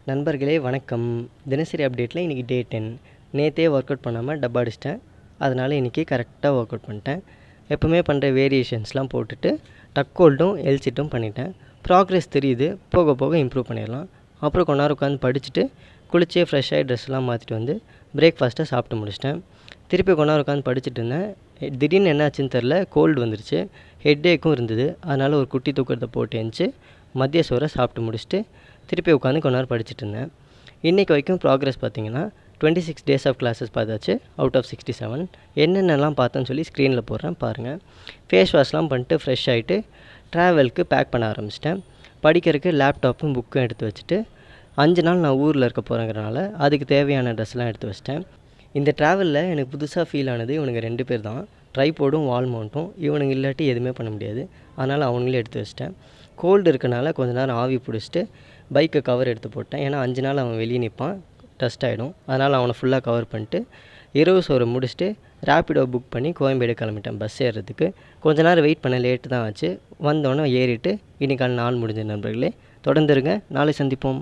நண்பர்களே வணக்கம். தினசரி அப்டேட்டில் இன்றைக்கி டே 10. நேற்றே ஒர்க் அவுட் பண்ணாமல் டப்பா அடிச்சிட்டேன். அதனால் இன்றைக்கி கரெக்டாக ஒர்க் அவுட் பண்ணிட்டேன். எப்போவுமே பண்ணுற வேரியேஷன்ஸ்லாம் போட்டுட்டு டக் ஹோல்டும் எல்சிட்டும் பண்ணிட்டேன். ப்ராக்ரஸ் தெரியுது, போக போக இம்ப்ரூவ் பண்ணிடலாம். அப்புறம் கொஞ்ச நேரம் உட்காந்து படிச்சுட்டு குளிச்சு ஃப்ரெஷ்ஷாகி ட்ரெஸ்லாம் மாற்றிட்டு வந்து பிரேக்ஃபாஸ்ட்டை சாப்பிட்டு முடிச்சிட்டேன். திருப்பி கொஞ்ச நேரம் உட்காந்து படிச்சுட்டு இருந்தேன். திடீர்னு என்னாச்சுன்னு தெரில, கோல்டு வந்துருச்சு, ஹெட்டேக்கும் இருந்தது. அதனால் ஒரு குட்டி தூக்கத்தை போட்டு எழுந்துச்சி மதிய சோறை சாப்பிட்டு முடிச்சுட்டு திருப்பி உட்காந்து கொஞ்ச நேரம் படிச்சுட்டு இருந்தேன். இன்றைக்கி வரைக்கும் ப்ராக்ரஸ் பார்த்திங்கன்னா 26 டேஸ் ஆஃப் கிளாஸஸ் பார்த்தாச்சு அவுட் ஆஃப் 67. என்னென்னலாம் பார்த்தேன்னு சொல்லி ஸ்க்ரீனில் போடுறேன் பாருங்கள். ஃபேஸ் வாஷ்லாம் பண்ணிட்டு ஃப்ரெஷ் ஆகிட்டு ட்ராவலுக்கு பேக் பண்ண ஆரம்பிச்சிட்டேன். படிக்கிறதுக்கு லேப்டாப்பும் புக்கும் எடுத்து வச்சுட்டு 5 நாள் நான் ஊரில் இருக்க போகிறேங்கிறனால அதுக்கு தேவையான ட்ரெஸ்லாம் எடுத்து வச்சிட்டேன். இந்த ட்ராவலில் எனக்கு புதுசாக ஃபீல் ஆனது இவனுங்க 2 பேர் தான், ட்ரைபோர்டும் வால் மவுண்ட்டும். இவனுங்க இல்லாட்டி எதுவுமே பண்ண முடியாது. அதனால் அவங்களே எடுத்து வச்சிட்டேன். கோல்டு இருக்கனால கொஞ்ச நேரம் ஆவி பிடிச்சிட்டு பைக்கை கவர் எடுத்து போட்டேன். ஏன்னா 5 நாள் அவன் வெளியே நிற்பான், டஸ்ட் ஆகிடும். அதனால் அவனை ஃபுல்லாக கவர் பண்ணிட்டு இரவு சோறு முடிச்சுட்டு ரேப்பிடோ புக் பண்ணி கோயம்பேடு கிளம்பிட்டேன் பஸ் ஏறுறதுக்கு. கொஞ்ச நேரம் வெயிட் பண்ண, லேட்டு தான் ஆச்சு. வந்தோடனே ஏறிட்டு இன்றைக்கான நாள் முடிஞ்ச நண்பர்களே. தொடர்ந்துருங்க, நாளை சந்திப்போம்.